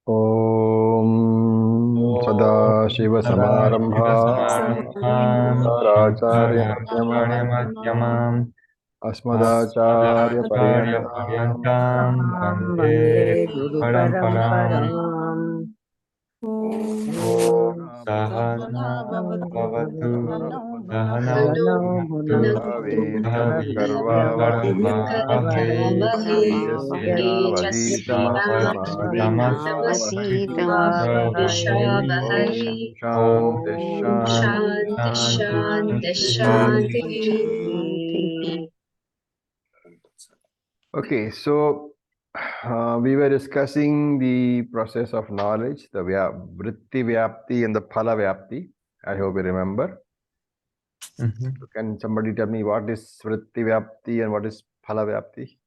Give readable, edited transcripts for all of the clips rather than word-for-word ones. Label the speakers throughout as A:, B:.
A: Om Sadashiva-Samarambha Shankaracharya-Madhyamam Asmadacharya-Paryantam
B: Vande Guru
A: Paramparam
B: Paramparam.
A: Om
C: Sahana Bhavatu Sahana
B: Sahano
C: Bhunaktu
B: Bhunaktu
C: Sahavir
B: Sahaviravahe
A: Yajnavidhamastamavitasvamavahai
B: Tejasvinavadhamasiddhavahai.
A: Om Shanti
B: Om
A: Shanti
B: Shanti
A: Shanti.
B: Shanti.
A: Okay, so we were discussing the process of knowledge, the vritti vyapti and the phala vyapti. I hope you remember. So can somebody tell me what is vritti vyapti and what is phala vyapti?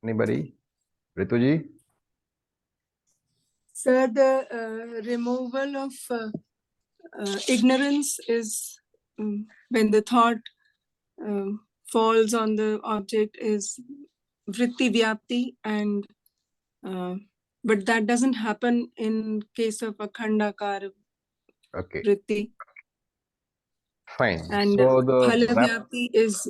A: Anybody? Rituji?
D: Sir, the removal of ignorance is when the thought falls on the object is vritti vyapti, and but that doesn't happen in case of akhandakara
A: Okay,
D: vritti.
A: fine.
D: And
A: So the
D: phala vyapti is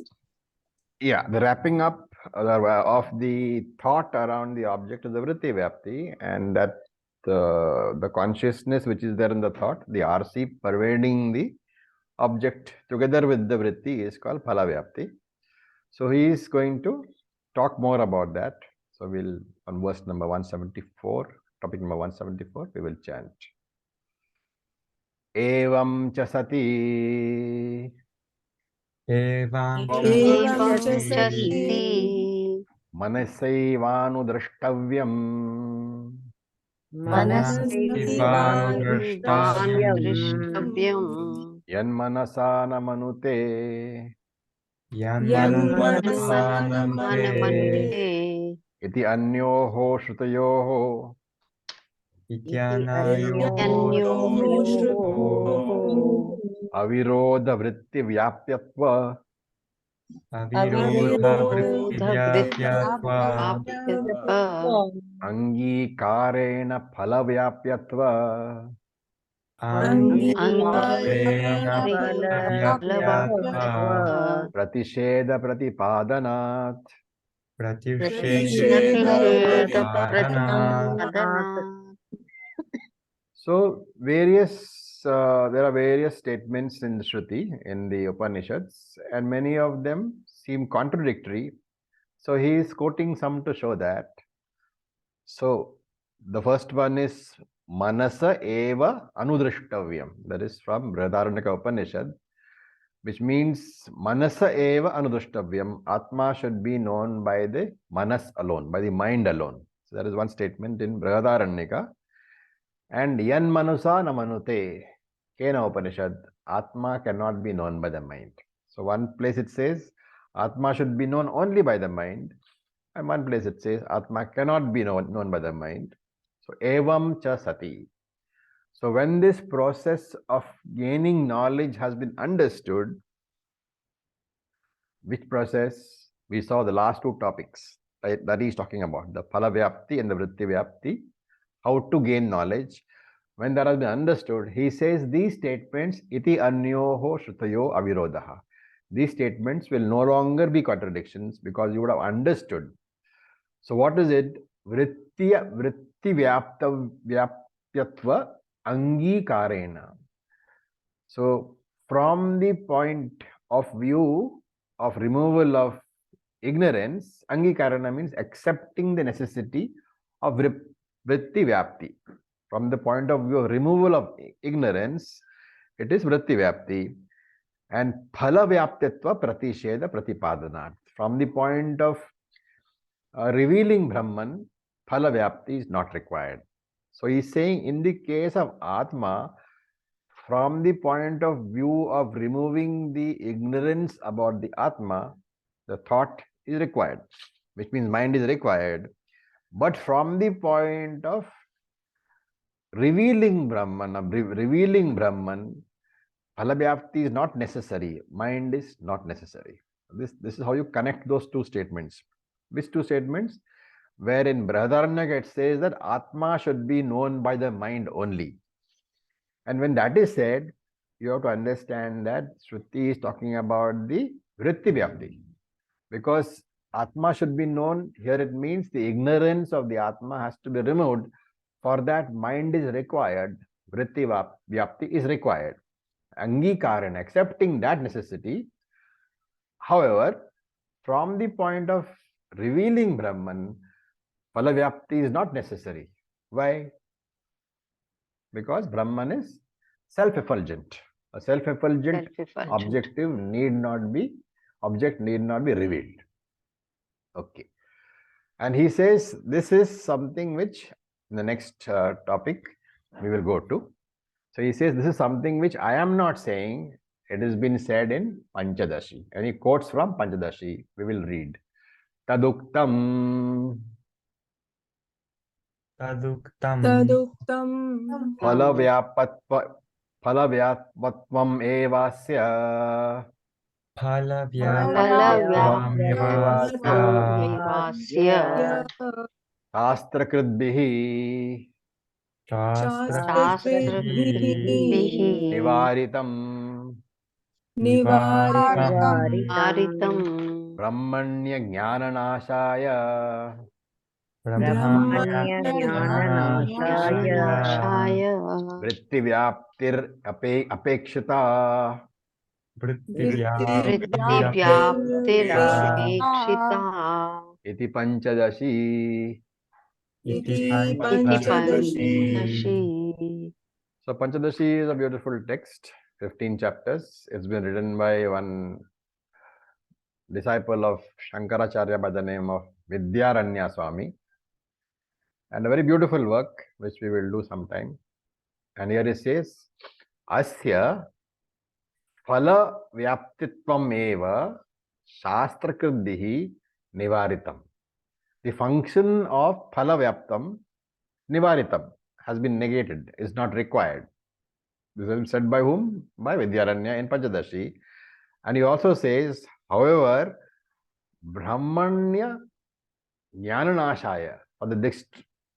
A: the wrapping up of the thought around the object is the vritti vyapti, and that the consciousness which is there in the thought, the RC pervading the object together with the vritti is called phala vyapti. So he is going to talk more about that. So we'll on verse number 174, topic number 174, we will chant. Evam cha sati
B: Evam cha sati
A: manasaivanudrashtavyam
B: manasaivanudrashtavyam
A: yanmanasana manute
B: yanmanasana
A: iti anyoho shrutoyoho avirodha vritti vyapyatva angīkārena phala vyapyatva pratisheda pratipadanat. So there are various statements in the Shruti, in the Upanishads, and many of them seem contradictory. So he is quoting some to show that. So the first one is Manasa eva anudrashtavyam. That is from Brihadaranyaka Upanishad, which means Manasa eva anudrashtavyam. Atma should be known by the manas alone, by the mind alone. So that is one statement in Brihadaranyaka. And yan manusa namanute, Kena Upanishad, Atma cannot be known by the mind. So one place it says Atma should be known only by the mind, and one place it says Atma cannot be known by the mind. So evam cha sati. So when this process of gaining knowledge has been understood, which process? We saw the last two topics that he is talking about, the phala vyapti and the vritti vyapti, how to gain knowledge. When that has been understood, he says these statements, iti anyoho shrutayo avirodaha. These statements will no longer be contradictions because you would have understood. So what is it? Vritti vyapyatva angīkārena. So from the point of view of removal of ignorance, angīkārena means accepting the necessity of vritti vyapti. From the point of view of removal of ignorance, it is vritti vyapti. And phala vyaptyatva pratisheda pratipadanat. From the point of revealing Brahman, phala vyapti is not required. So he is saying in the case of Atma, from the point of view of removing the ignorance about the Atma, the thought is required, which means mind is required. But from the point of revealing Brahman, phala vyapti is not necessary, mind is not necessary. This is how you connect those two statements. Which two statements? Wherein Brihadaranyaka it says that Atma should be known by the mind only. And when that is said, you have to understand that Shruti is talking about the Vritti Vyapti. Because Atma should be known, here it means the ignorance of the Atma has to be removed. For that, mind is required, Vritti Vyapti is required. Angikaran, accepting that necessity. However, from the point of revealing Brahman, Phalavyapti is not necessary. Why? Because Brahman is self-effulgent. A self-effulgent object need not be revealed. Okay. And he says this is something which in the next topic we will go to. So he says this is something which I am not saying. It has been said in Panchadashi. And he quotes from Panchadashi. We will read. Taduktam Phalavyapatvam evasya
B: Phalavyaptvamevasya
A: Shastrakritbhihi
B: Shastrakritbhihi
A: Nivaritam
B: Aritam
A: Brahmanya Jnananashaya
B: Brahmanya
A: Vritti Vyaptir Apekshita
B: Vrittivyaptirapekshita
A: Iti Panchadashi.
B: Iti Panchadashi.
A: So Panchadashi is a beautiful text, 15 chapters. It's been written by one disciple of Shankaracharya by the name of Vidyaranya Swami. And a very beautiful work, which we will do sometime. And here it says, Asya Phala Vyaptitvam eva Shastrakriddhihi Nivaritam. The function of Phala Vyaptam Nivaritam has been negated, is not required. This is said by whom? By Vidyaranya in Panchadashi. And he also says, however, Brahmanya Jnananashaya, or the next.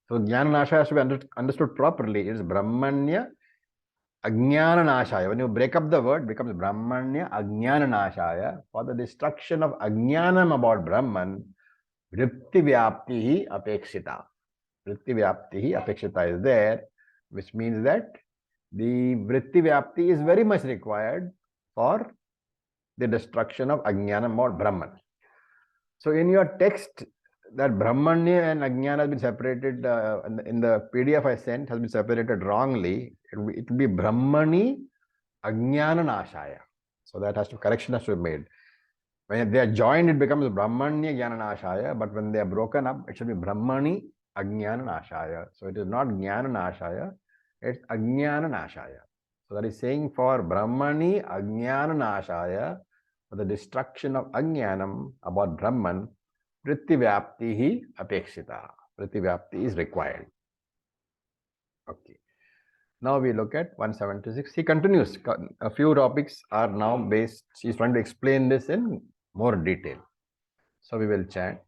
A: So Jnananashaya has to be understood properly. It is Brahmanya Ajnananashaya. When you break up the word, it becomes Brahmanya Ajnananashaya. For the destruction of Ajnanam about Brahman, Vritti Vyaptihi Apekshita. Vritti Vyaptihi Apekshita is there, which means that the Vritti Vyapti is very much required for the destruction of Ajnanam about Brahman. So in your text, that Brahmanya and Ajnana has been separated in the PDF I sent, has been separated wrongly. It will be Brahmani Ajnana Nashaya. So that correction has to be made. When they are joined, it becomes Brahmanya Jnana Nashaya, but when they are broken up, it should be Brahmani Ajnana Nashaya. So it is not Jnana Nashaya, it's Ajnana Nashaya. So that is saying for Brahmani Ajnana Nashaya, for the destruction of Ajnanam about Brahman, Vritti Vyaptihi Apekshita. Vritti Vyapti is required. Okay. Now we look at 176. He continues. A few topics are now based. He's trying to explain this in more detail. So we will chant.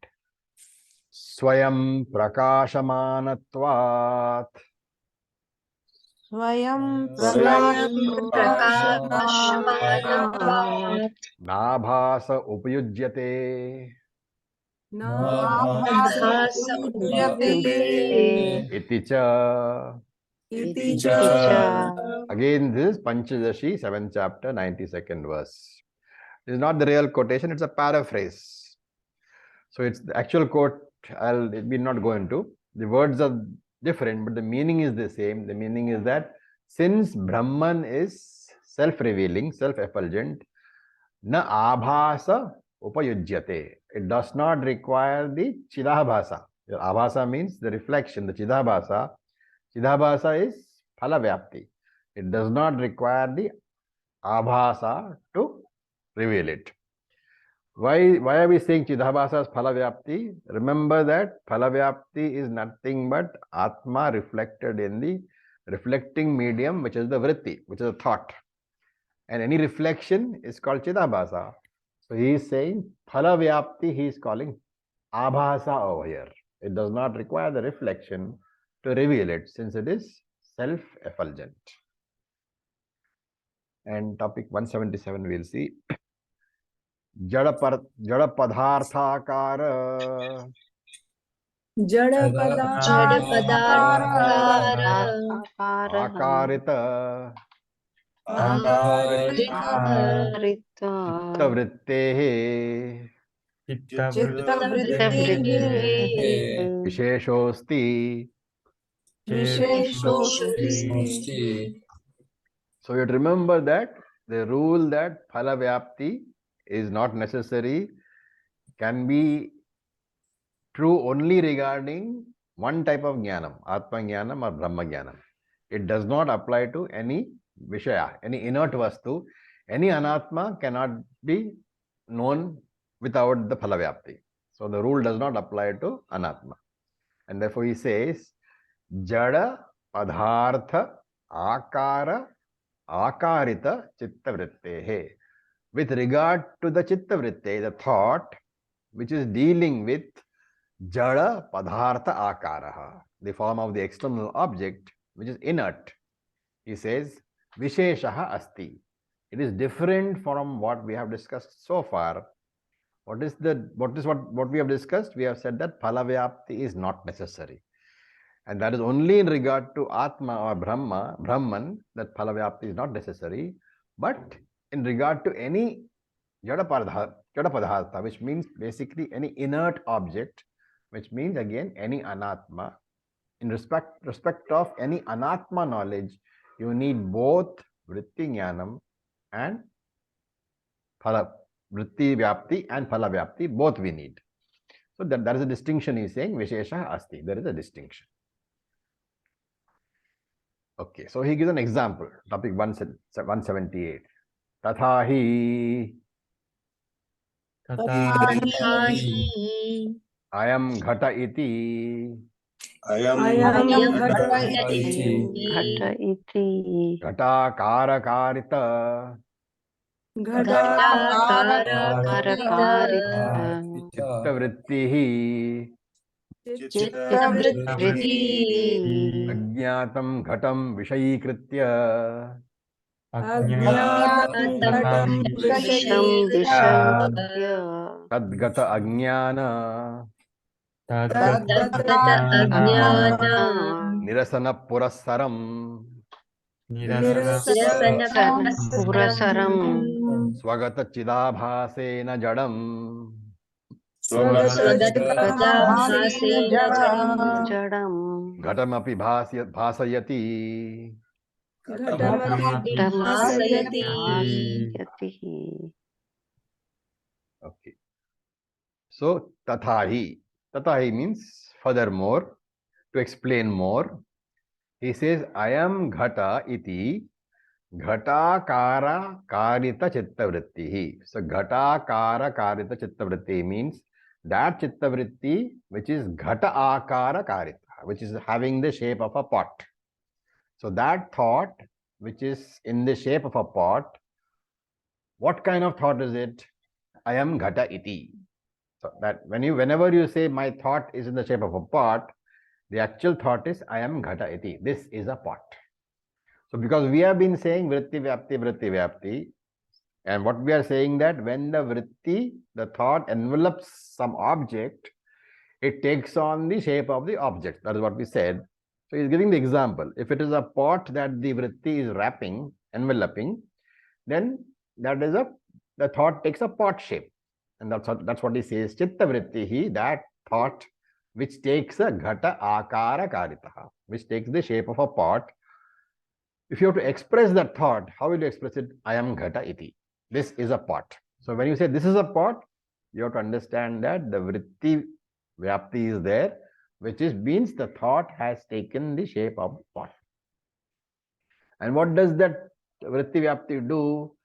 A: Swayam Prakashamanatvat
E: Swayam
B: Prakashamanatvat
A: Nabhasa Upayujyate
B: Nabhasa Upayujyate
A: Iti cha.
B: Iti cha.
A: Again, this is Panchadashi, 7th chapter, 92nd verse. This is not the real quotation, it's a paraphrase. So it's the actual quote, it will not go into. The words are different, but the meaning is the same. The meaning is that since Brahman is self-revealing, self-effulgent, na abhasa upayujyate. It does not require the chidabhasa. The abhasa means the reflection, the chidabhasa. Chidabhasa is phalavyapti. It does not require the abhasa to reveal it. Why are we saying Chidabhasa is phalavyapti? Remember that phalavyapti is nothing but Atma reflected in the reflecting medium, which is the vritti, which is a thought. And any reflection is called Chidabhasa. So he is saying phala vyapti, he is calling abhasa over here. It does not require the reflection to reveal it, since it is self-effulgent. And topic 177 we'll see. Jada padharthakara
D: Jada
B: Jadapadarthakara
A: akarita
B: Akarita
A: chittavrittehe
B: Chittavrittehe
A: visheshosti.
B: Visheshosti.
A: So you have to remember that the rule that phala vyapti is not necessary can be true only regarding one type of jnanam, Atma jnanam or Brahma jnanam. It does not apply to any Vishaya, any inert vastu. Any anatma cannot be known without the phala vyapti. So the rule does not apply to anatma. And therefore he says, Jada padhartha akara akarita chittavrittehe. With regard to the chittavritte, the thought which is dealing with jada padhartha akaraha, the form of the external object which is inert, he says visheshaha asti. It is different from what we have discussed so far. What we have discussed? We have said that phala vyapti is not necessary. And that is only in regard to Atma or Brahman, that phala vyapti is not necessary. But in regard to any jada padartha, which means basically any inert object, which means again any anatma, in respect of any anatma knowledge, you need both vritti jnanam and phala, vritti vyapti and phala vyapti, both we need. So that is a distinction he is saying, vishesha asti, there is a distinction. Okay, so he gives an example, topic 178. Tathahi ayam ghata iti
B: Ayam ghata iti
A: ghatakarita
B: Ghatakarita
A: chittavrittihi
B: Chittavritti
A: ajnatam ghatam vishayikritya
B: Ghatam vishayikritya
A: tadgata ajnana
B: Ajnana
A: nirasana purassaram
B: Purasaram
A: swagata chidabhasena jadam
B: Jadam
A: ghatamapi bhasayati.
B: Ghatamapi bhasayati.
A: Okay. So tathahi. Tathahi means furthermore, to explain more. He says, I am ghata iti ghatakara karita chittavrittihi. So ghatakara karita chittavritti means that chittavritti which is ghata akara karita, which is having the shape of a pot. So that thought which is in the shape of a pot, what kind of thought is it? I am ghata iti. So that whenever you say my thought is in the shape of a pot, the actual thought is I am ghata iti. This is a pot. So because we have been saying vritti vyapti, and what we are saying that when the vritti, the thought envelops some object, it takes on the shape of the object. That is what we said. So he's giving the example. If it is a pot that the vritti is wrapping, enveloping, then the thought takes a pot shape. And that's what he says. Chitta vrittihi, that thought which takes a ghata akara karitaha, which takes the shape of a pot. If you have to express that thought, how will you express it? I am ghata iti. This is a pot. So when you say this is a pot, you have to understand that the vritti vyapti is there, which means the thought has taken the shape of a pot. And what does that vritti vyapti do?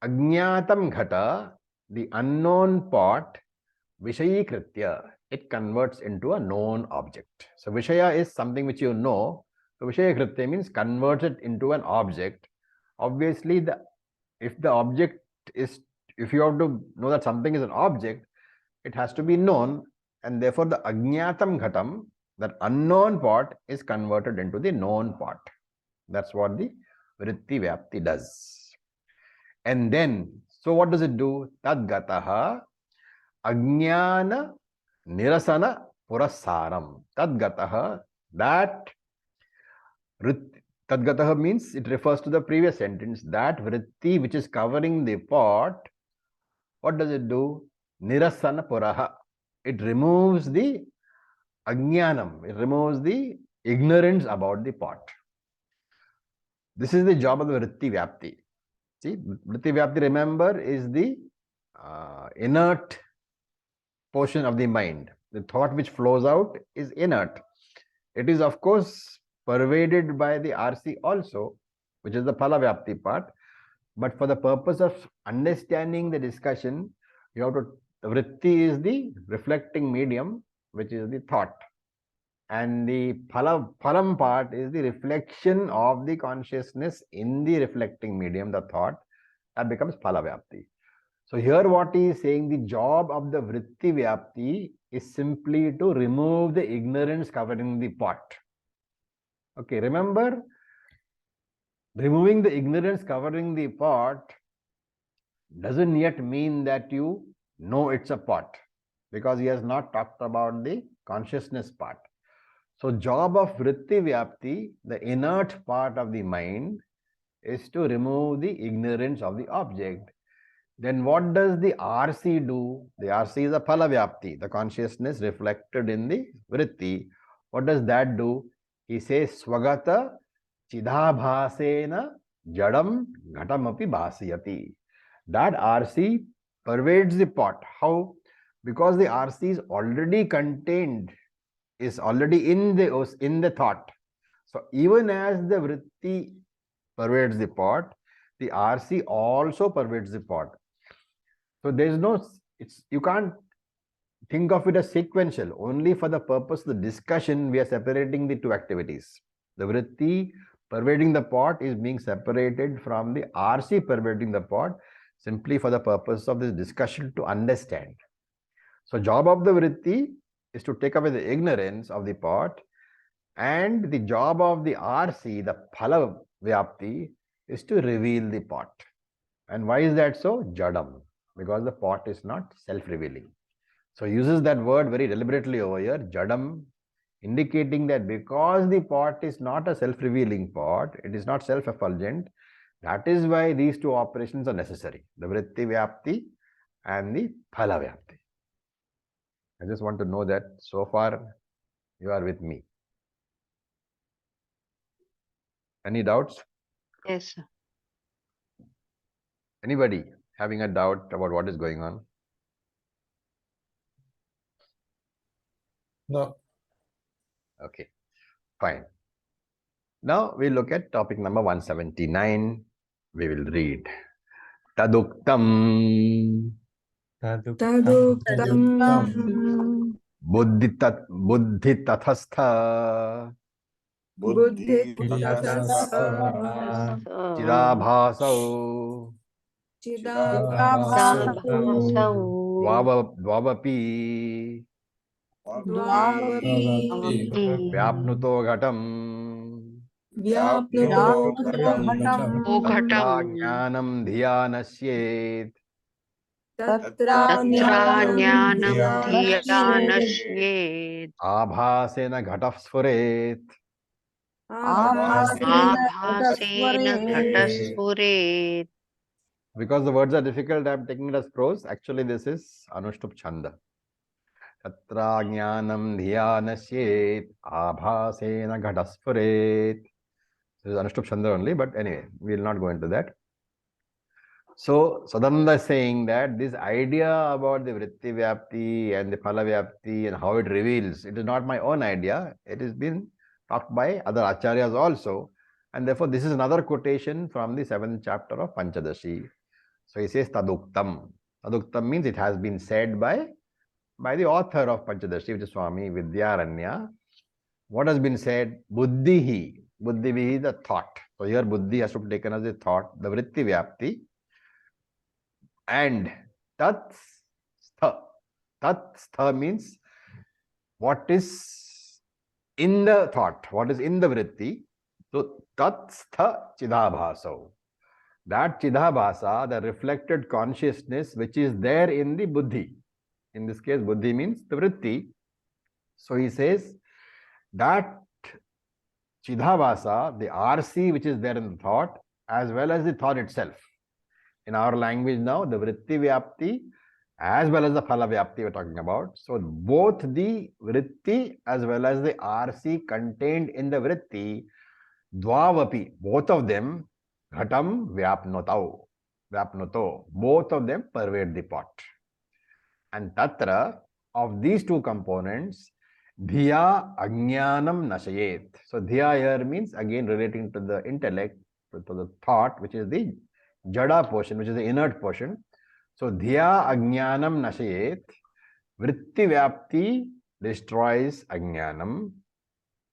A: Ajnatam ghata, the unknown pot, vishayikritya, it converts into a known object. So vishaya is something which you know. So vishayakritya means converts it into an object. Obviously, if the object is if you have to know that something is an object, it has to be known, and therefore the agnatam ghatam, that unknown part, is converted into the known part. That's what the vritti vyapti does. And then, so what does it do? Tadgataha ajnana nirasana purasaram. Tadgataha, that Tadgataha means it refers to the previous sentence, that vritti which is covering the pot. What does it do? Nirasana puraha. It removes the ajnanam, it removes the ignorance about the pot. This is the job of the vritti vyapti. See, vritti vyapti, remember, is the inert portion of the mind. The thought which flows out is inert. It is, of course, pervaded by the RC also, which is the phala vyapti part. But for the purpose of understanding the discussion, you have to, the vritti is the reflecting medium, which is the thought. And the phalam part is the reflection of the consciousness in the reflecting medium, the thought. That becomes phala vyapti. So here what he is saying, the job of the vritti vyapti is simply to remove the ignorance covering the pot. Okay, remember, removing the ignorance covering the pot doesn't yet mean that you know it's a pot, because he has not talked about the consciousness part. So job of vritti vyapti, the inert part of the mind, is to remove the ignorance of the object. Then what does the RC do? The RC is a phala vyapti, the consciousness reflected in the vritti. What does that do? He says swagata chidabhasena jadam ghatamapi bhasiyati. That RC pervades the pot. How? Because the RC is already contained, is already in the thought. So even as the vritti pervades the pot, the RC also pervades the pot. So there is no, you can't think of it as sequential. Only for the purpose of the discussion, we are separating the two activities. The vritti pervading the pot is being separated from the RC pervading the pot, simply for the purpose of this discussion to understand. So job of the vritti is to take away the ignorance of the pot, and the job of the RC, the phala vyapti, is to reveal the pot. And why is that so? Jadam, because the pot is not self-revealing. So he uses that word very deliberately over here, jadam, indicating that because the pot is not a self-revealing pot, it is not self-effulgent, that is why these two operations are necessary, the vritti vyapti and the phala vyapti. I just want to know that so far you are with me. Any doubts?
B: Yes, sir.
A: Anybody having a doubt about what is going on?
C: No.
A: Okay, fine. Now we look at topic number 179. We will read. Taduktam
D: Taduktam
A: buddhi tathastha
D: buddhi
A: chidabhasau
B: Dabhasau
A: dvavapi
B: Dvavapi
A: vyapnuto ghatam
D: Vyapnuto
B: Ghatam
A: jnanam dhyanasyeet
D: Tatra
B: Tatra
D: Jnanam
B: Jnanam Dhyanasyeet
A: abhasena ghatah sphuret.
B: Abhasena Ghataspuret.
A: Because the words are difficult, I am taking it as prose. Actually, this is Anushtup Chanda. Tatra jnanam dhyanasyeet abhasena ghatah. This is Anushtup Chanda only, but anyway, we will not go into that. So, Sadananda is saying that this idea about the vritti vyapti and the phala vyapti and how it reveals, it is not my own idea. It has been talked by other acharyas also. And therefore, this is another quotation from the 7th chapter of Panchadashi. So he says Taduktam. Taduktam means it has been said by the author of Panchadashi, which is Swami Vidyaranya. What has been said? Buddhihi. Buddhihi is the thought. So here Buddhi has to be taken as a thought. The vritti vyapti And tat stha. Tat stha means what is in the thought, what is in the vritti. So tat stha chidabhaso. That chidabhasa, the reflected consciousness which is there in the buddhi. In this case, buddhi means the vritti. So he says that chidabhasa, the RC which is there in the thought, as well as the thought itself. In our language now, the vritti vyapti as well as the phala vyapti we're talking about. So both the vritti as well as the RC contained in the vritti, dvavapi, both of them, ghatam vyapnoto, both of them pervade the pot. And tatra, of these two components, dhiya ajnanam nashayet. So dhiya here means again relating to the intellect, to the thought, which is the jada portion, which is the inert portion. So dhiya ajnanam nashayet. Vritti vyapti destroys ajnanam.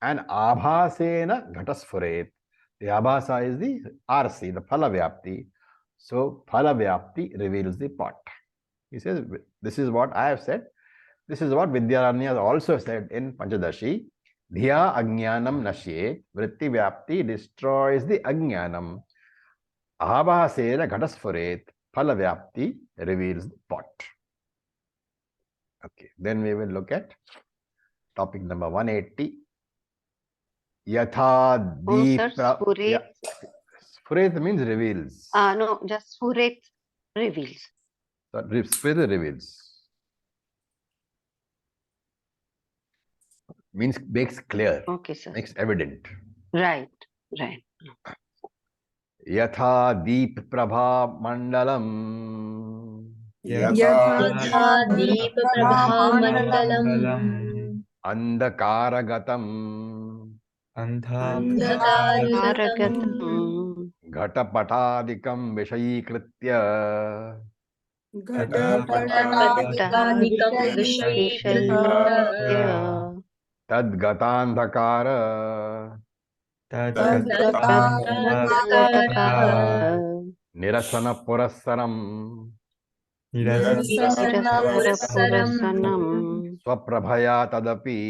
A: And abhasena ghatasfuret. The abhasa is the RC, the phala vyapti. So phala vyapti reveals the pot. He says, this is what I have said. This is what Vidyaranya has also said in Panchadashi. Dhiya ajnanam nashye, vritti vyapti destroys the ajnanam. Abhasena ghatasfuret, phala vyapti reveals the pot. Okay, then we will look at topic number 180. Yatha
B: Oh, sir,
A: deepa.
B: Spuret.
A: Spuret means reveals.
B: No, just Spuret reveals.
A: So, Spuret reveals. Means makes clear,
B: Okay, sir.
A: makes evident.
B: Right, right.
A: Yatha deep prabha mandalam.
D: Yatha
C: Deepprabhamandalam
A: Andhakaragatam.
B: Andhakaragatam.
A: Ghatapatadikam vishayikritya.
C: Ghatapatadikam
B: Vishayikritya.
A: Tadgatandhakara.
B: Tadgatandhakara.
A: Nirasana purasaram.
B: Nirasarapuраsanam.
A: Swaprabhaya tadapi.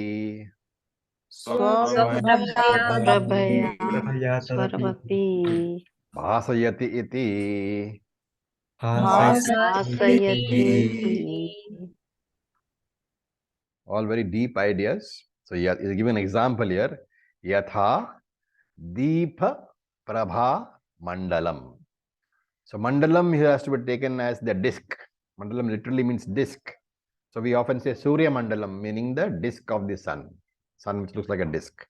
B: Prabhaya Swaravapi.
A: Bhasayati iti.
B: Asayati.
A: All very deep ideas. So yeah, he's given an example here. Yatha deepa prabha mandalam. So mandalam here has to be taken as the disk. Mandalam literally means disk. So we often say Surya Mandalam, meaning the disk of the sun. Sun which looks like a disk.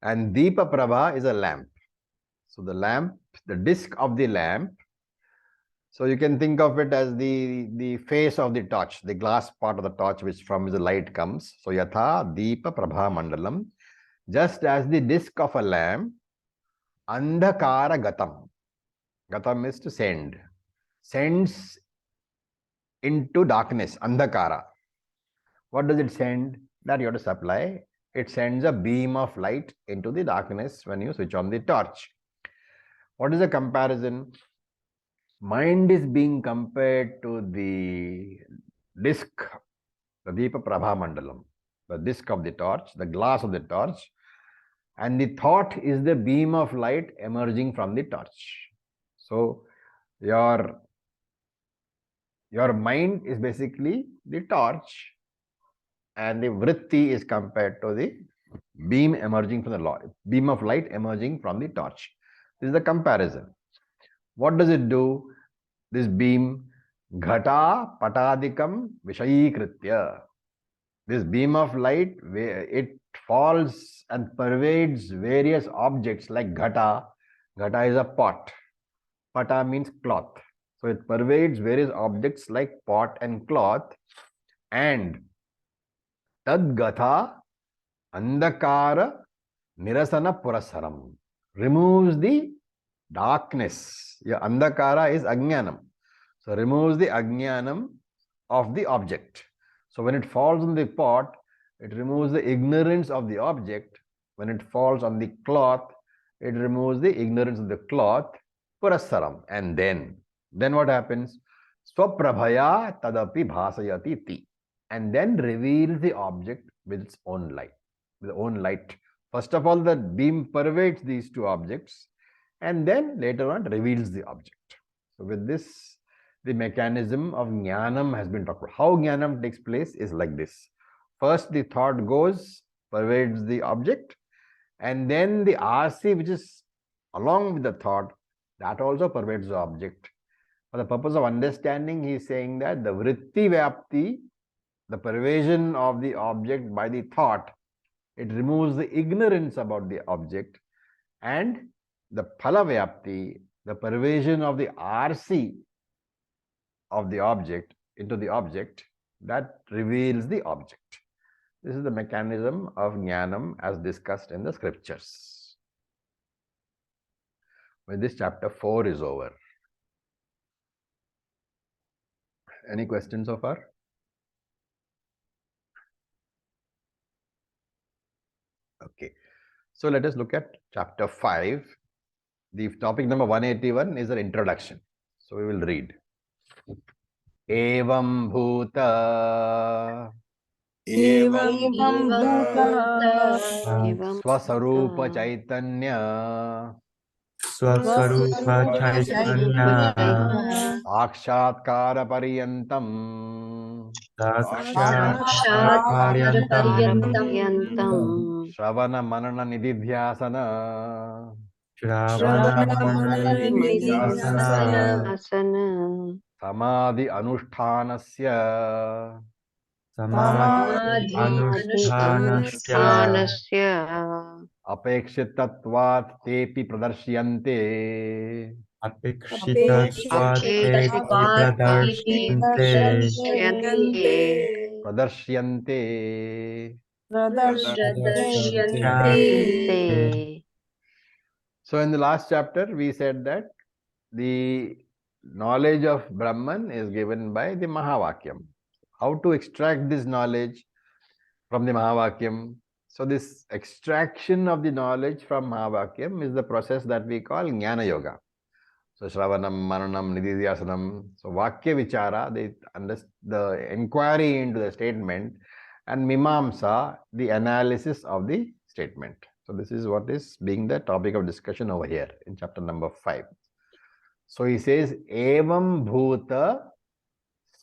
A: And deepa prabha is a lamp. So the lamp, the disk of the lamp. So you can think of it as the face of the torch, the glass part of the torch which from which the light comes. So yatha deepa prabha mandalam. Just as the disk of a lamp, andhakara gatam. Gatam is to send. Sends into darkness, andhakara. What does it send? That you have to supply. It sends a beam of light into the darkness when you switch on the torch. What is the comparison? Mind is being compared to the disk, the Deepa Prabha Mandalam, the disk of the torch, the glass of the torch, and the thought is the beam of light emerging from the torch. So your mind is basically the torch, and the vritti is compared to the beam emerging from the beam of light emerging from the torch. This is the comparison. What does it do? This beam, ghata patadikam vishayikritya. This beam of light, it falls and pervades various objects like ghata. Ghata is a pot. Pata means cloth. So it pervades various objects like pot and cloth. And tadgatha andhakara nirasana purasaram. Removes the darkness. Yeah, andhakara is ajnanam. So removes the ajnanam of the object. So when it falls on the pot, it removes the ignorance of the object. When it falls on the cloth, it removes the ignorance of the cloth. Purasaram. And then what happens? Swaprabhaya tadapi bhasayati ti. And then reveals the object with its own light. With own light. First of all, the beam pervades these two objects and then later on reveals the object. So with this, the mechanism of jnanam has been talked about. How jnanam takes place is like this. First, the thought goes, pervades the object, and then the RC, which is along with the thought, that also pervades the object. For the purpose of understanding, he is saying that the vritti vyapti, the pervasion of the object by the thought, it removes the ignorance about the object, and the phala vyapti, the pervasion of the RC of the object into the object, that reveals the object. This is the mechanism of jnanam as discussed in the scriptures. When this chapter 4 is over. Any questions so far? Okay. So let us look at chapter 5. The topic number 181 is an introduction. So we will read. Evam bhuta
D: Evam bhuta
B: Evam
A: Swasarupa
B: bhuta
A: Chaitanya
E: Swaswarupa Chaitanya
A: Sakshatkara Pariyantam
E: Sakshatkara
B: Sakshatkara-paryantam
A: Shravana Manana Nididhyasana
E: Shravana Manana Nidhyasana
B: asana
A: Samadhi Anushtanasya
E: Samadhi Anushtanasya
B: anushthanasya
A: Apekshitatvat Tepi Pradarshiyante
E: Apekshitatvat Te
B: apekshitati
E: Pradarshinte
B: pradarsyante
A: Pradarshiyante.
B: darshyante.
A: So in the last chapter, we said that the knowledge of Brahman is given by the Mahavakyam. How to extract this knowledge from the Mahavakyam? So this extraction of the knowledge from Mahavakyam is the process that we call Jnana Yoga. So Shravanam, Mananam, Nididhyasanam. So Vakya Vichara, the inquiry into the statement, and Mimamsa, the analysis of the statement. So this is what is being the topic of discussion over here in chapter number 5. So he says, Evam Bhuta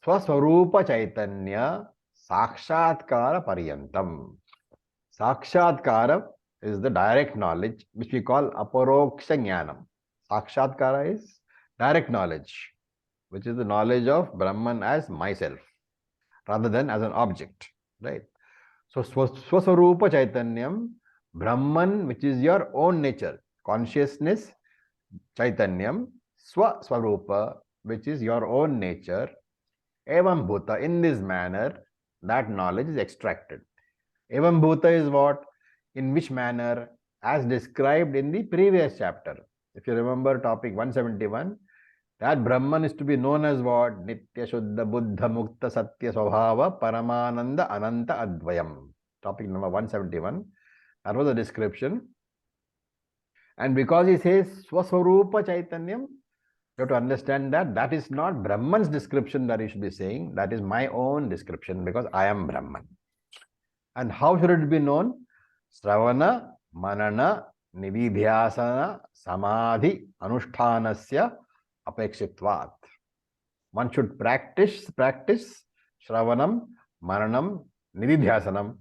A: Swaswarupa Chaitanya Sakshatkara Pariyantam. Sakshatkara is the direct knowledge, which we call Aparoksha Jnanam. Sakshatkara is direct knowledge, which is the knowledge of Brahman as myself, rather than as an object, right? So Swaswarupa Chaitanyam, Brahman, which is your own nature, consciousness, Chaitanyam, Swaswarupa, which is your own nature, Evam Bhuta, in this manner, that knowledge is extracted. Evam Bhuta is what? In which manner? As described in the previous chapter. If you remember topic 171, that Brahman is to be known as what? Nitya Shuddha Buddha Mukta Satya Swabhava Paramananda Ananta Advayam. Topic number 171. That was the description. And because he says Swaswarupa Chaitanyam, you have to understand that that is not Brahman's description that he should be saying. That is my own description, because I am Brahman. And how should it be known? Sravana, Manana, Nididhyasana, Samadhi, Anushtanasya, Apekshitvat. One should practice Shravanam, Mananam, Nididhyasanam.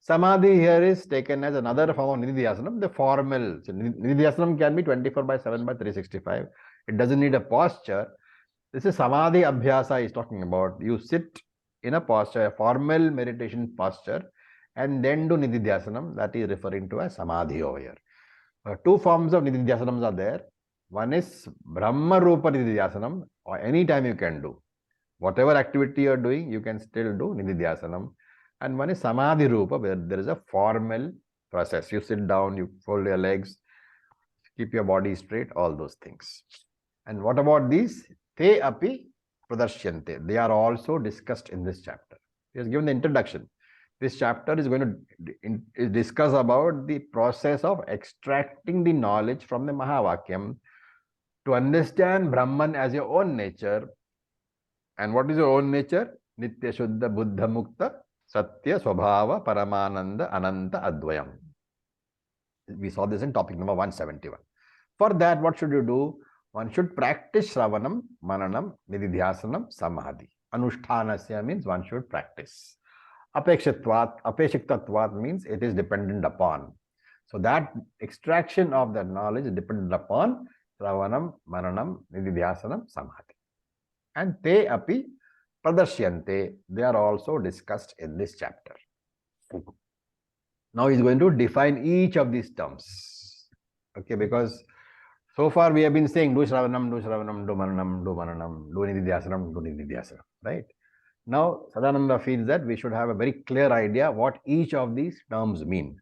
A: Samadhi here is taken as another form of Nididhyasanam, the formal. So Nididhyasanam can be 24/7/365. It doesn't need a posture. This is Samadhi Abhyasa is talking about. You sit in a posture, a formal meditation posture, and then do Nididhyasanam. That is referring to as Samadhi over here. Two forms of Nididhyasanams are there. One is Brahma Rupa Nididhyasanam, or any time you can do. Whatever activity you are doing, you can still do Nididhyasanam. And one is Samadhi Rupa, where there is a formal process. You sit down, you fold your legs, keep your body straight, all those things. And what about these? Te api pradarsyante. They are also discussed in this chapter. He has given the introduction. This chapter is going to discuss about the process of extracting the knowledge from the Mahavakyam to understand Brahman as your own nature, And what is your own nature? Nitya Shuddha Buddha Mukta Satya Swabhava Paramananda Ananta Advayam. We saw this in topic number 171. For that, what should you do? One should practice Shravanam, Mananam, Nididhyasanam, Samadhi. Anushthanasya means one should practice. Apeshiktatvat means it is dependent upon. So that extraction of that knowledge is dependent upon Shravanam, Mananam, Nididhyasanam, Samadhi. And te api pradarsyante, they are also discussed in this chapter. Now he's going to define each of these terms. Okay, because so far we have been saying do Shravanam, do Shravanam, do Mananam, do Nididhyasanam, right? Now Sadananda feels that we should have a very clear idea what each of these terms mean.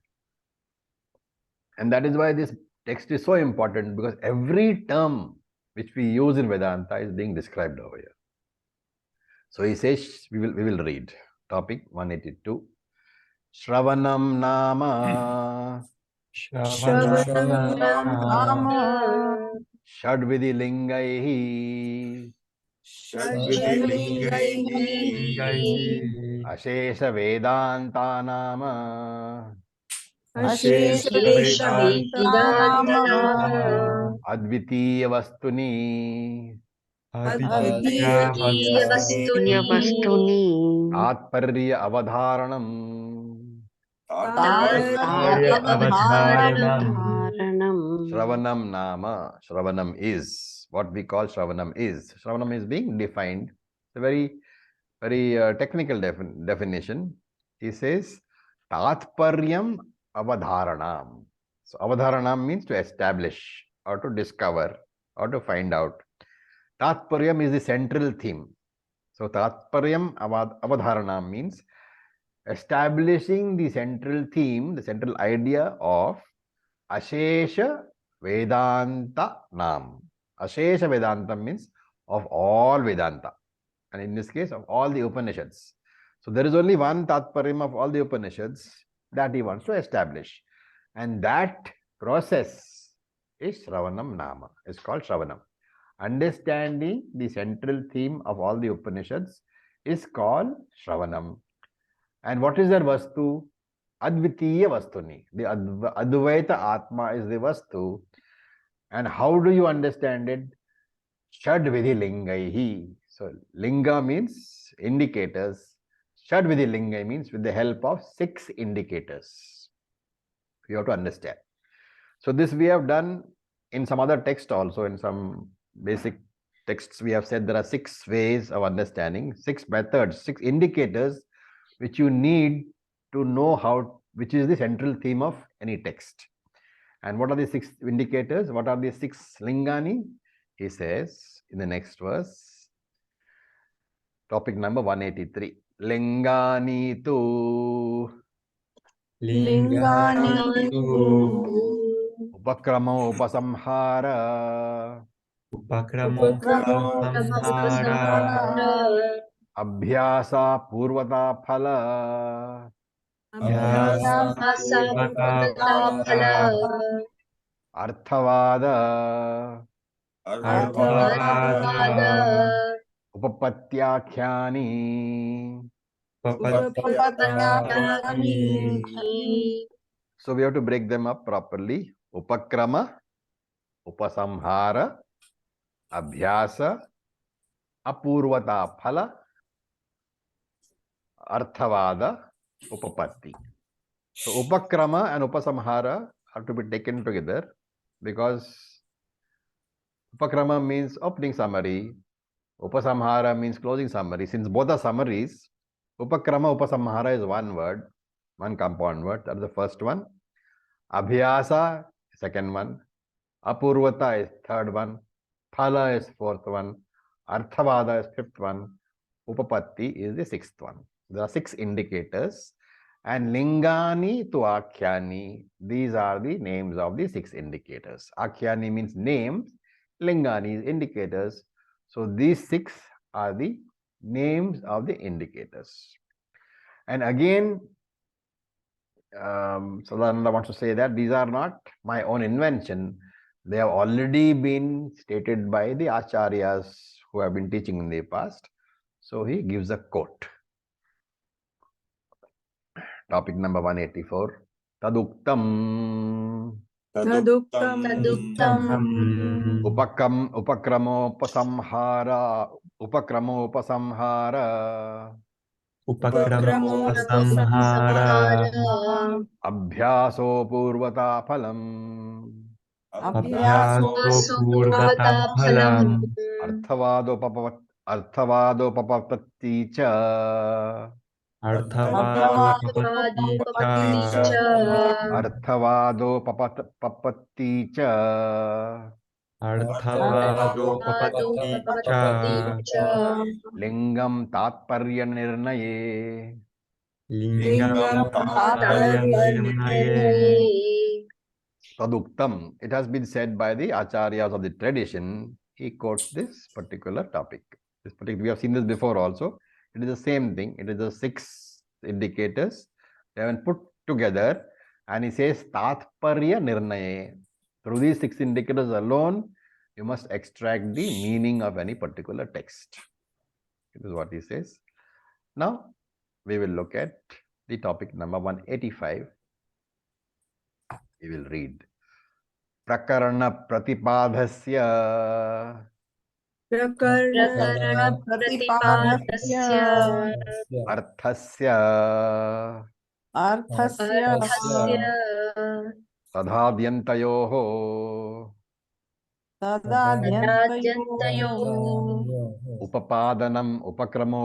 A: And that is why this text is so important, because every term which we use in Vedanta is being described over here. So he says, we will read topic 182. Shravanam nama
E: Shravanam nama
A: Shadvidhi lingaihi
E: Shadvilingaihi
A: Ashesha Vedanta nama
E: Ashesha Vedanta
A: Advitiya Vastuni
E: Advitya
B: Advitiya
E: Vastuni
B: Vastuni
A: Tatparya Avadharanam
E: Acharya Avadharanam
B: Dharanam
A: Shravanam nama. Shravanam is what we call Shravanam is. Shravanam is being defined. It's a very technical definition. He says Tatparyam Avadharanam. So Avadharanam means to establish or to discover or to find out. Tatparyam is the central theme. So Tatparyam Avadharanam means establishing the central theme, the central idea of Ashesha Vedanta Nam. Ashesha Vedanta means of all Vedanta, and in this case of all the Upanishads. So there is only one Tatparyam of all the Upanishads that he wants to establish, and that process is Shravanam Nama. It's called Shravanam. Understanding the central theme of all the Upanishads is called Shravanam. And what is their Vastu? Advitiya Vastuni. The Advaita Atma is the Vastu. And how do you understand it? Shadvidhi Lingaihi. So Linga means indicators. Shadvidhi Lingai means with the help of 6 indicators. You have to understand. So this we have done in some other text also. In some basic texts we have said there are 6 ways of understanding, 6 methods, 6 indicators which you need to know which is the central theme of any text. And what are the 6 indicators? What are the 6 lingani? He says in the next verse, topic number 183. Lingani tu upakramo upasamhara
E: Upakramo Samhara
A: abhyasa purvata phala arthavada upapatyakhyani. So we have to break them up properly. Upakrama, upasamhara, abhyasa, apurvata phala, arthavada, upapatti. So upakrama and upasamhara have to be taken together, because upakrama means opening summary, upasamhara means closing summary. Since both are summaries, upakrama, upasamhara is one word, one compound word. That is the first one. Abhyasa, second one. Apurvata is third one. Phala is fourth one. Arthavada is fifth one. Upapatti is the sixth one. There are 6 indicators. And lingani to akhyani, these are the names of the 6 indicators. Akhyani means names, lingani is indicators. So these 6 are the names of the indicators. And again, Sadananda wants to say that these are not my own invention. They have already been stated by the Acharyas who have been teaching in the past. So he gives a quote. Topic number 184. Taduktam
D: Taduktam
A: upakramopasamhara
E: Upakramopasamhara
A: abhyaso purvata phalam
E: Abhyaso purvata phalam
A: arthavadopapattati cha
E: Arthavadopapatti cha
A: arthavadopapattati cha
E: Arthavadopapatti cha
A: lingam tatparya nirnaye.
E: Lingam tatparyam nirnaye.
A: Taduktam. It has been said by the Acharyas of the tradition. He quotes this particular topic. We have seen this before also. It is the same thing. It is the 6 indicators. They have been put together, and he says Tatparya Nirnaye. Through these 6 indicators alone, you must extract the meaning of any particular text. This is what he says. Now, we will look at the topic number 185. We will read. Prakarana Pratipadhasya Arthasya Tadhadyantayoho Upapadanam Upakramo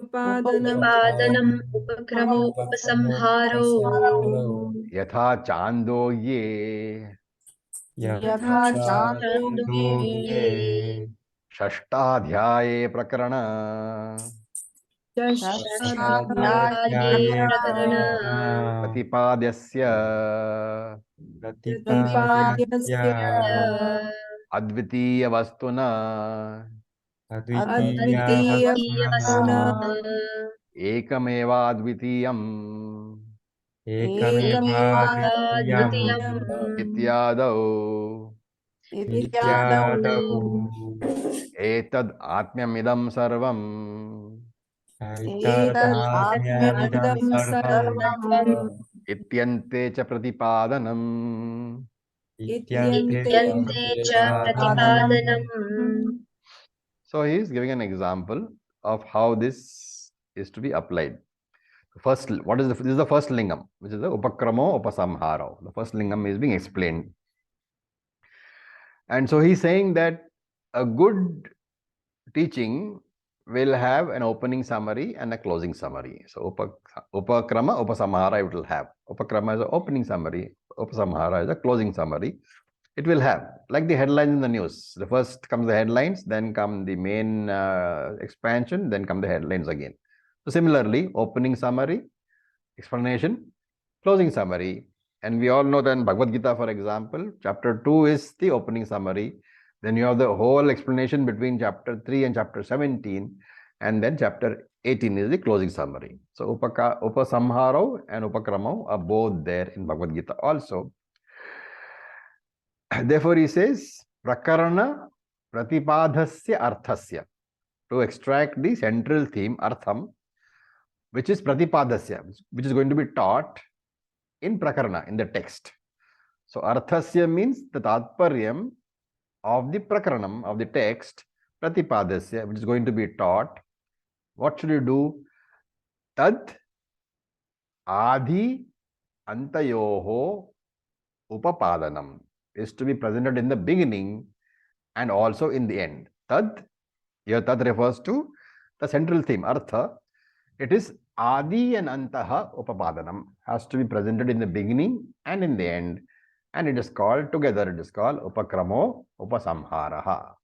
C: Upadanam upakramo
A: Yatha Chandoye
E: Yatha chandogye
A: Shashtadhyaye Prakarana Pratipadyasya
E: Pratipadyasya
A: Advitiya Vastuna
E: Advitiya vasuna
A: Ekameva Advitiyam
E: Ekamevadvitiyam
A: Ityadau
E: Ityadau
A: Etad Atmyamidam Sarvam
E: Aitadamyamidam sarvam
A: Ityante cha Pratipadanam.
E: Ityante
C: Pratipadanam.
A: So he is giving an example of how this is to be applied. First, this is the first lingam, which is the upakramo upasamhara. The first lingam is being explained. And so he's saying that a good teaching will have an opening summary and a closing summary. So upakrama, upasamhara it will have. Upakrama is the opening summary, upasamhara is the closing summary. It will have, like the headlines in the news. The first comes the headlines, then come the main expansion, then come the headlines again. So similarly, opening summary, explanation, closing summary. And we all know that in Bhagavad Gita, for example, chapter 2 is the opening summary. Then you have the whole explanation between chapter 3 and chapter 17. And then chapter 18 is the closing summary. So upasamharo and upakramau are both there in Bhagavad Gita also. Therefore, he says, Prakarana Pratipadhasya Arthasya. To extract the central theme, Artham, which is Pratipadhasya, which is going to be taught in Prakarana, in the text. So, Arthasya means the Tatparyam of the Prakaranam, of the text, Pratipadhasya, which is going to be taught. What should you do? Tad Adi Antayoho Upapadanam is to be presented in the beginning and also in the end. Tad, here tad refers to the central theme, Artha. It is Adi and Antaha Upapadanam, has to be presented in the beginning and in the end, and it is called together, it is called Upakramo Upasamharaha.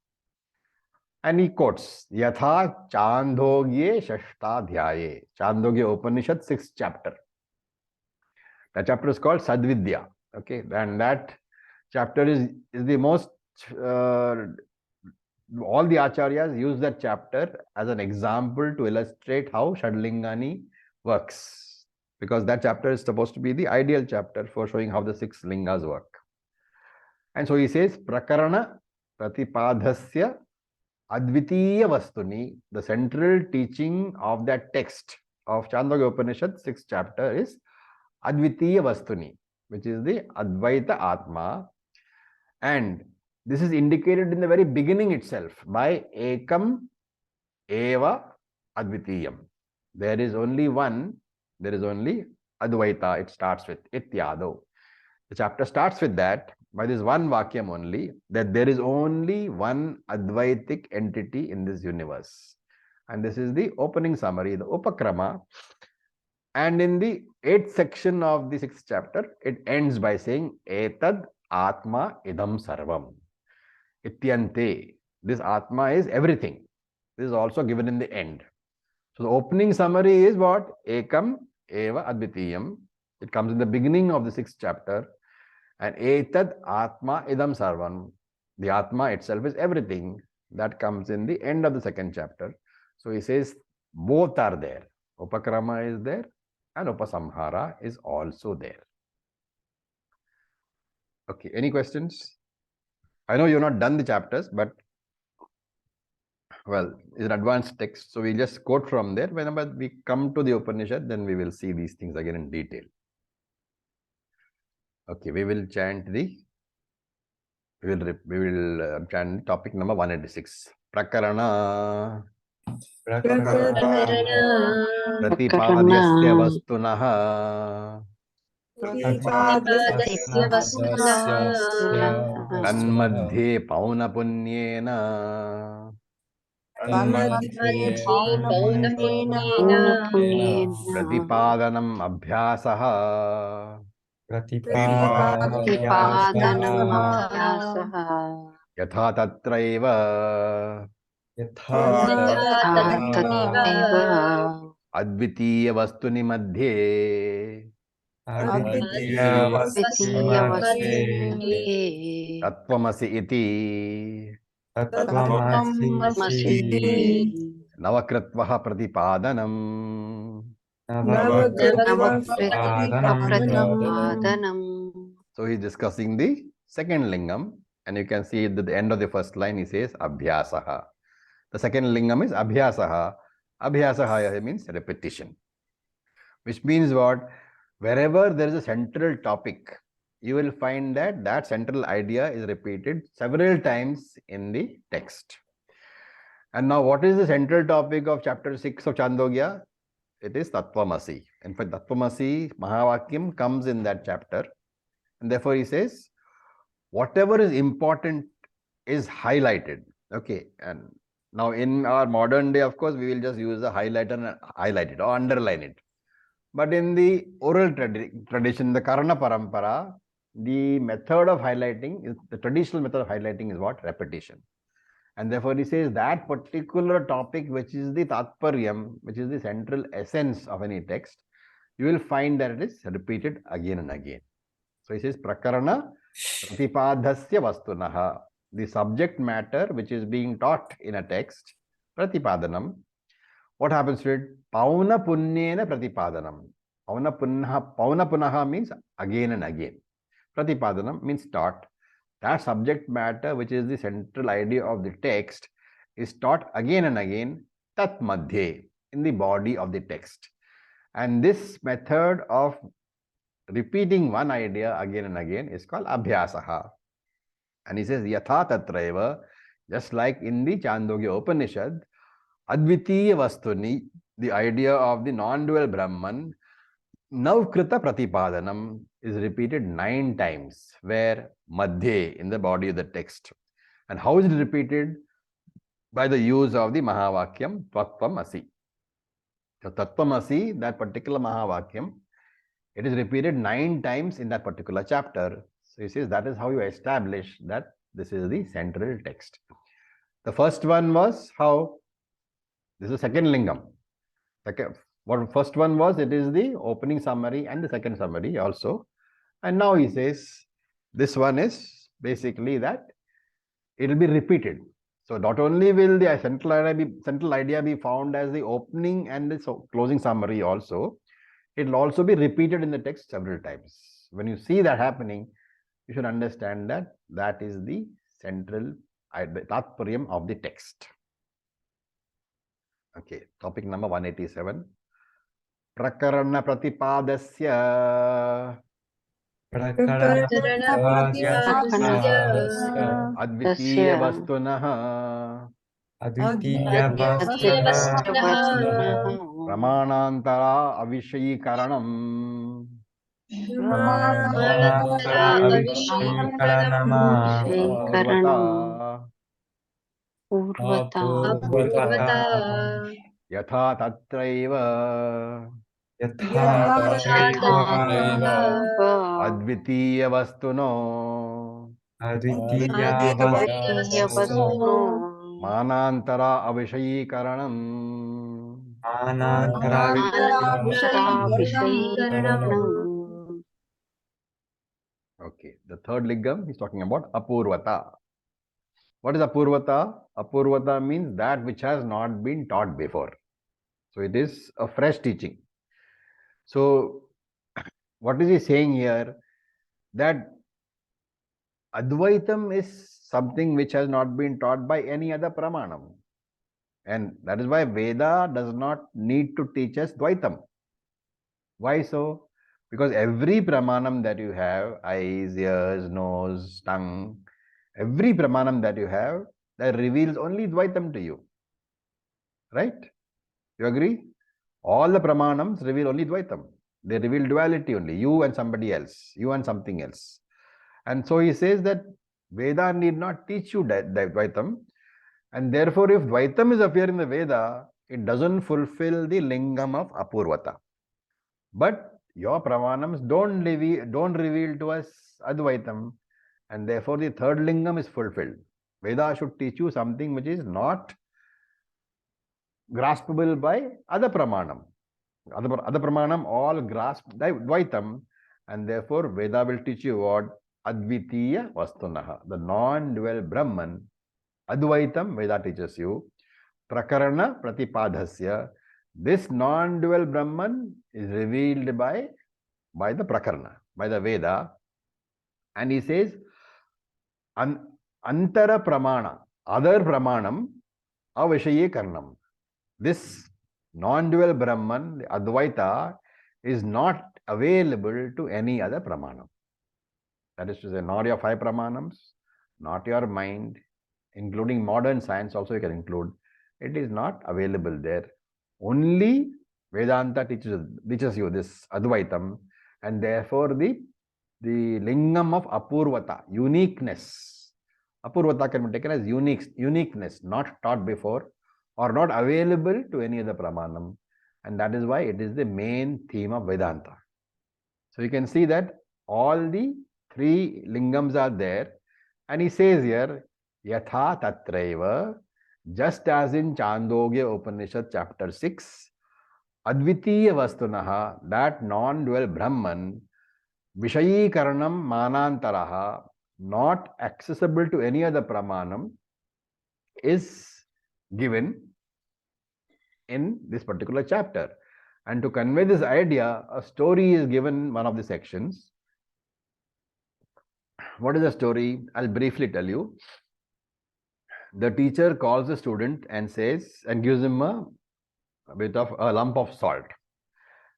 A: And he quotes Yatha Chandogye Shashtadhyaye. Chandogye Upanishad, 6th chapter. The chapter is called Sadvidya. Okay, and that chapter is the most, all the acharyas use that chapter as an example to illustrate how Shadlingani works. Because that chapter is supposed to be the ideal chapter for showing how the 6 lingas work. And so he says, Prakarana Pratipadhasya Advitiya Vastuni, the central teaching of that text of Chandogya Upanishad, 6th chapter is Advitiya Vastuni, which is the Advaita Atma. And this is indicated in the very beginning itself by Ekam Eva Advitiyam. There is only one, there is only Advaita, it starts with Ityado. The chapter starts with that, by this one Vakyam only, that there is only one Advaitic entity in this universe. And this is the opening summary, the Upakrama. And in the 8th section of the 6th chapter, it ends by saying, Etad Atma Idam Sarvam. Ityante. This Atma is everything. This is also given in the end. So the opening summary is what? Ekam Eva Advitiyam. It comes in the beginning of the 6th chapter. And Etad Atma Idam Sarvam. The Atma itself is everything. That comes in the end of the 2nd chapter. So he says both are there. Upakrama is there and Upasamhara is also there. Okay, any questions? I know you've not done the chapters, but well, it's an advanced text, so we just quote from there. Whenever we come to the Upanishad, then we will see these things again in detail. Okay, we will chant chant topic number 186. Prakarana Pratipadyasya Vastunah
C: प्रतिपादस्य वस्तुनः
A: Tanmadhye Paunapunyena
C: मध्ये पौनपुन्येन
B: Punyena
A: Pratipadanam Abhyasaha
B: Pratipadanam
C: प्रतिपादनमभ्यासः
B: Abhyasaha
A: Yatha Tatraiva
B: Yatha
C: तथैव
B: Tathaiva
A: Advitiya Vastuni Madhye
B: Vidya
C: मध्ये
B: Vastuni
A: Tattvamasi iti
B: Masi
A: Navakritvaha Pratipadanam.
D: Navakritva
B: Pratipadanam.
A: So he is discussing the second lingam, and you can see at the end of the first line he says Abhyasaha. The second lingam is Abhyasaha. Abhyasaha means repetition. Which means what? Wherever there is a central topic, you will find that that central idea is repeated several times in the text. And now what is the central topic of chapter 6 of Chandogya? It is Tattvamasi. In fact, Tattvamasi Mahavakyam comes in that chapter. And therefore he says, whatever is important is highlighted. Okay. And now in our modern day, of course, we will just use a highlighter and highlight it or underline it. But in the oral tradition, the Karana Parampara, the method of highlighting, the traditional method of highlighting is what? Repetition. And therefore he says that particular topic, which is the Tatparyam, which is the central essence of any text, you will find that it is repeated again and again. So he says Prakarana Pratipadhasya Vastunaha, the subject matter which is being taught in a text, Pratipadanam. What happens to it? Pauna Punyena Pratipadanam. Pauna Punaha means again and again. Pratipadanam means taught. That subject matter, which is the central idea of the text, is taught again and again, tat madhye, in the body of the text. And this method of repeating one idea again and again is called abhyasaha. And he says, yatha tatraiva, just like in the Chandogya Upanishad, advitiya vastuni, the idea of the non-dual Brahman, Navkrita Pratipadanam is repeated 9 times, where Madhye, in the body of the text. And how is it repeated? By the use of the Mahavakyam Tattvamasi. So Tattvamasi, that particular Mahavakyam, it is repeated 9 times in that particular chapter. So he says that is how you establish that this is the central text. The first one was how? This is the second lingam. What first one was, it is the opening summary and the second summary also. And now he says, this one is basically that it will be repeated. So not only will the central idea be found as the opening and the closing summary also, it will also be repeated in the text several times. When you see that happening, you should understand that that is the central Tatparyam of the text. Okay, topic number 187. Prakarana Pratipadasya Advitiya Vastunaha Pramanantara Avishayikaranam
C: Purvata
A: Yatha Tatraiva Advitiya Vastuno Manantara Avishayikaranam. Okay, the third lingam he's talking about Apurvata. What is Apurvata? Apurvata means that which has not been taught before. So it is a fresh teaching. So what is he saying here? That Advaitam is something which has not been taught by any other Pramanam. And that is why Veda does not need to teach us Dvaitam. Why so? Because every Pramanam that you have, eyes, ears, nose, tongue, every Pramanam that you have, that reveals only Dvaitam to you. Right? You agree? All the Pramanams reveal only Dvaitam. They reveal duality only, you and somebody else, you and something else. And so he says that Veda need not teach you Dvaitam. And therefore, if Dvaitam is appear in the Veda, it doesn't fulfill the lingam of Apurvata. But your Pramanams don't reveal to us Advaitam. And therefore, the third lingam is fulfilled. Veda should teach you something which is not graspable by other Pramanam. Other Pramanam all grasp Dvaitam, and therefore Veda will teach you what? Advitiya Vastunaha, the non-dual Brahman. Advaitam, Veda teaches you. Prakarana Pratipadhasya, this non-dual Brahman is revealed by the Prakarana, by the Veda. And he says, Antara Pramana, other Pramanam, Avashaye Karnam. This non-dual Brahman, the Advaita, is not available to any other Pramanam. That is to say, not your five Pramanams, not your mind, including modern science also you can include. It is not available there. Only Vedanta teaches you this Advaitam, and therefore the lingam of Apurvata, uniqueness. Apurvata can be taken as uniqueness, not taught before, or not available to any other Pramanam. And that is why it is the main theme of Vedanta. So you can see that all the three lingams are there. And he says here, Yatha Tatraiva, just as in Chandogya Upanishad chapter 6, Advitiya Vastunaha, that non-dual Brahman, Vishayikaranam Manantaraha, not accessible to any other Pramanam, is given in this particular chapter. And to convey this idea, a story is given in one of the sections. What is the story? I'll briefly tell you. The teacher calls the student and says, and gives him a bit of a lump of salt.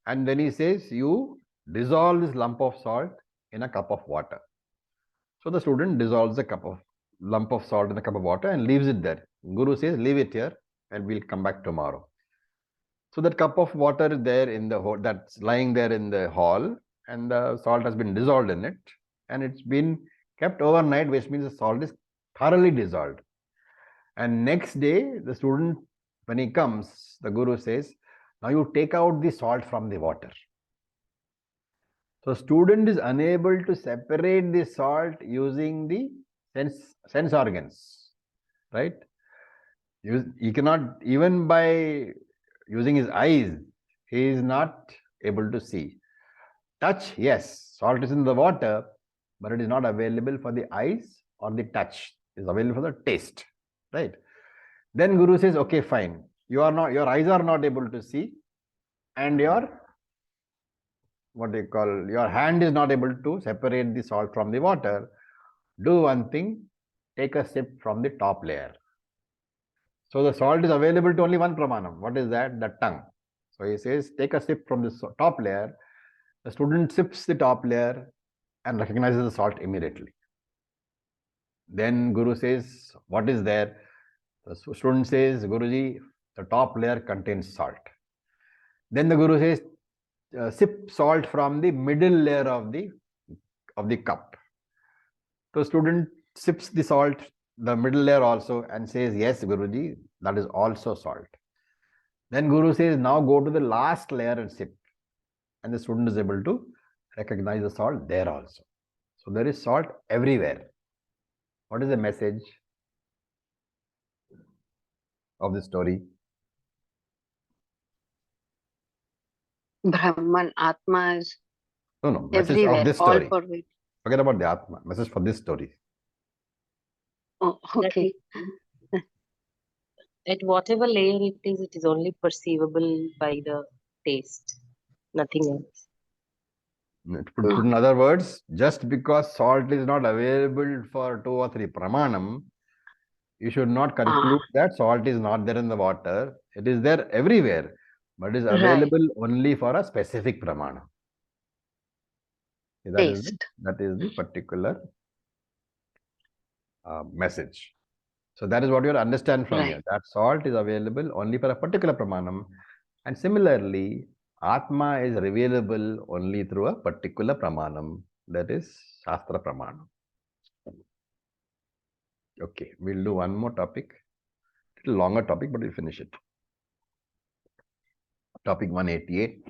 A: And then he says, you dissolve this lump of salt in a cup of water. So the student dissolves the lump of salt in a cup of water and leaves it there. Guru says, leave it here and we'll come back tomorrow. So that cup of water is there in the that's lying there in the hall, and the salt has been dissolved in it, and it's been kept overnight, which means the salt is thoroughly dissolved. And next day, the student, when he comes, the Guru says, now you take out the salt from the water. So student is unable to separate the salt using the sense organs, right? He cannot, even by using his eyes, he is not able to see. Touch, yes, salt is in the water, but it is not available for the eyes or the touch. It is available for the taste, right? Then Guru says, okay, fine. Your eyes are not able to see, and your hand is not able to separate the salt from the water. Do one thing, take a sip from the top layer. So the salt is available to only one pramanam. What is that? The tongue. So he says, take a sip from the top layer. The student sips the top layer and recognizes the salt immediately. Then Guru says, what is there? The student says, Guruji, the top layer contains salt. Then the Guru says, sip salt from the middle layer of the cup. So student sips the salt, the middle layer also, and says, yes, Guruji, that is also salt. Then Guru says, now go to the last layer and sip. And the student is able to recognize the salt there also. So there is salt everywhere. What is the message of this story?
B: Brahman, Atma is
A: No, message
B: everywhere,
A: of this
B: all
A: story.
B: pervading.
A: Forget about the Atma. Message for this story.
B: Oh, okay.
C: At whatever layer it is only perceivable by the taste, nothing else.
A: Put in other words, just because salt is not available for 2 or 3 pramanam, you should not conclude that salt is not there in the water. It is there everywhere, but is available only for a specific pramana. That is the particular message. So that is what you understand from here. That salt is available only for a particular pramanam. And similarly, Atma is revealable only through a particular pramanam, that is Shastra pramanam. Okay, we'll do one more topic. Little longer topic, but we'll finish it. Topic 188.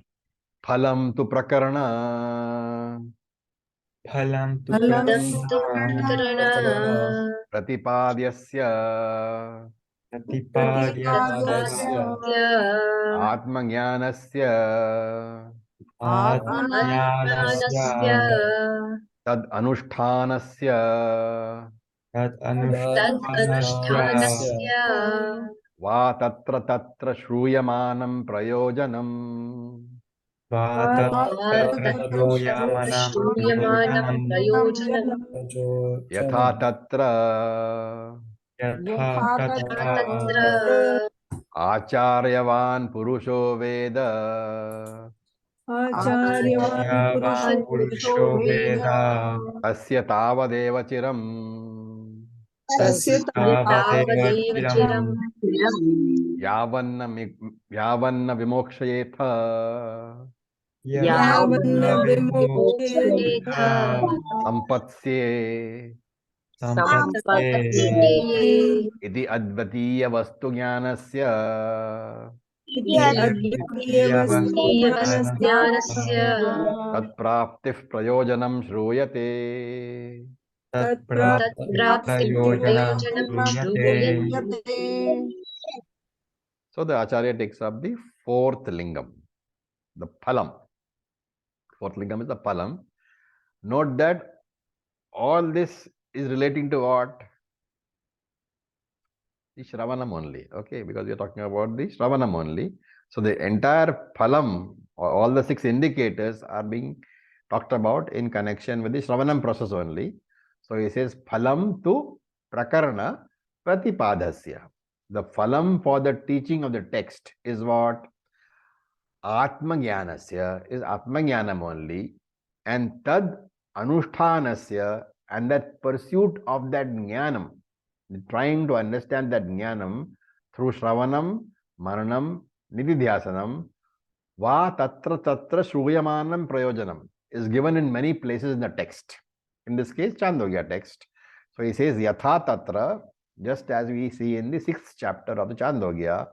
A: Phalam tu prakarana.
E: Phalam tu
A: Pratipadyasya.
E: Pratipadyasya
A: Atmajnanasya.
E: Atmajnanasya
A: Tad anushtanasya.
E: Tad anushtanasya
A: Va tatra shruyamanam prayojanam.
E: Tatra shruyamanam prayojanam
A: Yatha tatra
E: Yatha tatra
A: Acharyavan purusho veda.
E: Acharyavan purusho veda
A: Tasya tavadeva chiram.
E: Tasya tavadeva chiram
A: Yavanna vimokshayetha.
E: Yavanna vimokshayetha
A: Sampatsye.
E: Sampatye
A: Iti advatiya vastu jnanasya. Tat praptif prayojanam shruyate.
E: Tat prayojanam shruyate.
A: So the Acharya takes up the fourth lingam, the phalam. Fourth lingam is the phalam. Note that all this is relating to what? The Shravanam only, okay, because we are talking about the Shravanam only. So the entire phalam, or all the 6 indicators are being talked about in connection with the Shravanam process only. So he says phalam tu prakarana pratipadasya. The phalam for the teaching of the text is what? Atmajnanasya is Atmajnanam only, and tad anushtanasya, and that pursuit of that jnanam, trying to understand that jnanam through Shravanam, Maranam, Nididhyasanam, va tatra shruyamanam prayojanam is given in many places in the text. In this case, Chandogya text. So he says yatha tatra, just as we see in the 6th chapter of the Chandogya.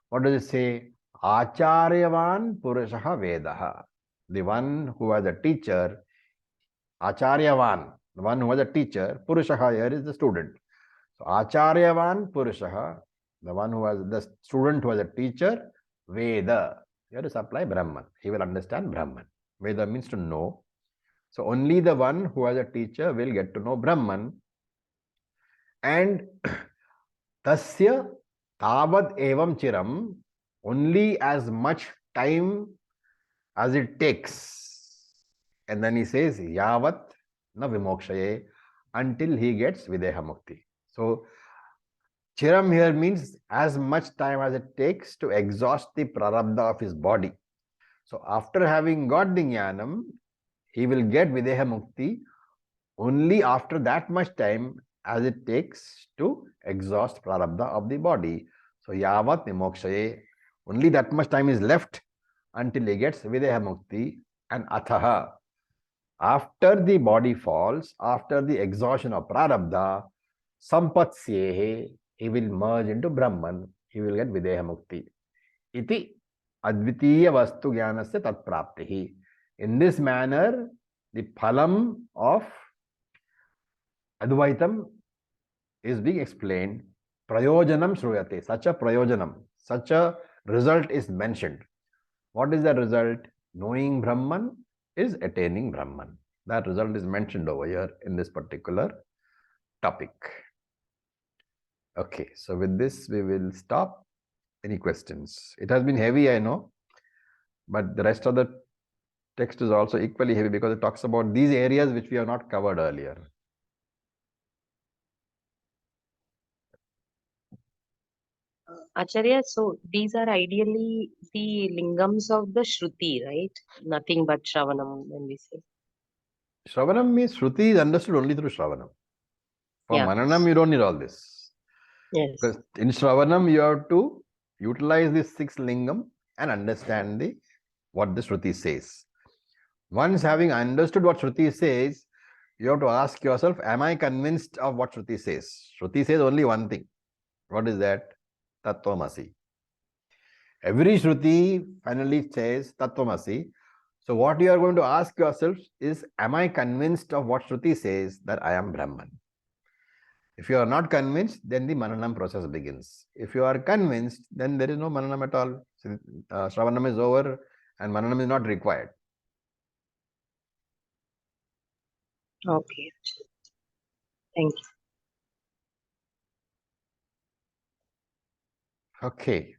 A: What does it say? Acharyavan Purushaha Vedaha. The one who has a teacher, Acharyavan, the one who has a teacher, Purushaha here is the student. So Acharyavan Purushaha, the one who has the student who has a teacher, Veda. Here to supply Brahman. He will understand Brahman. Veda means to know. So only the one who has a teacher will get to know Brahman. And Tasya Tavad Evam Chiram, only as much time as it takes. And then he says, Yavat na vimokshaye, until he gets Videha Mukti. So Chiram here means as much time as it takes to exhaust the prarabdha of his body. So after having got the jnanam, he will get videha mukti only after that much time as it takes to exhaust prarabdha of the body. So yavat vimokshaye, only that much time is left until he gets videha mukti. And athaha, after the body falls, after the exhaustion of prarabdha, sampatsyehe, he will merge into Brahman, he will get videha mukti. Iti advitiya vastu jnanasya tatpraptihi. In this manner, the phalam of Advaitam is being explained. Prayojanam shruyate. Such a prayojanam, such a result is mentioned. What is the result? Knowing Brahman is attaining Brahman. That result is mentioned over here in this particular topic. Okay, so with this we will stop. Any questions? It has been heavy, I know, but the rest of the text is also equally heavy because it talks about these areas which we have not covered earlier.
C: Acharya, so these are ideally the lingams of the Shruti, right? Nothing but Shravanam when we say.
A: Shravanam means Shruti is understood only through Shravanam. For
C: Yeah.
A: Mananam, you don't need all this.
C: Yes.
A: Because in Shravanam, you have to utilize this 6 lingam and understand what the Shruti says. Once having understood what Shruti says, you have to ask yourself, am I convinced of what Shruti says? Shruti says only one thing. What is that? Tattvamasi. Every Shruti finally says Tattvamasi. So what you are going to ask yourself is, am I convinced of what Shruti says that I am Brahman? If you are not convinced, then the Mananam process begins. If you are convinced, then there is no Mananam at all. Shravanam is over and Mananam is not required.
C: Okay. Thank you.
A: Okay.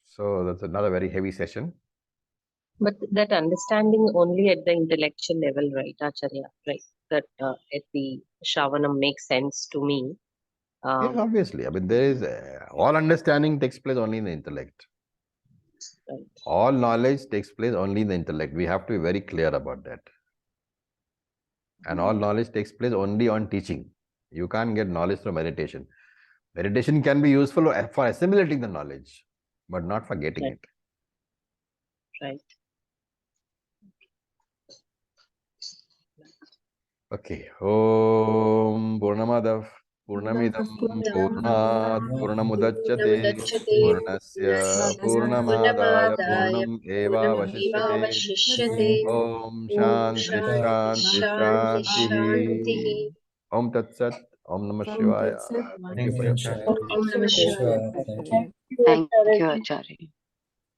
A: So that's another very heavy session.
C: But that understanding only at the intellectual level, right, Acharya? Right. That at the Shravanam makes sense to me.
A: Yes, obviously. I mean, there is all understanding takes place only in the intellect.
C: Right.
A: All knowledge takes place only in the intellect. We have to be very clear about that. And all knowledge takes place only on teaching. You can't get knowledge through meditation. Meditation can be useful for assimilating the knowledge, but not for getting it.
C: Right.
A: Okay. Om Purnamadav Purnamidam Purnat Purnamudachyate Purnasya Purnamadaya Purnam Eva Vashishyate Om Shanti Shanti Shanti Om Tat Sat Om Namah Shivaya. Thank you for your
E: Thank you,
A: patience.
E: Acharya.
B: Om Namah Shivaya.
E: Thank you.
B: Thank you, Acharya.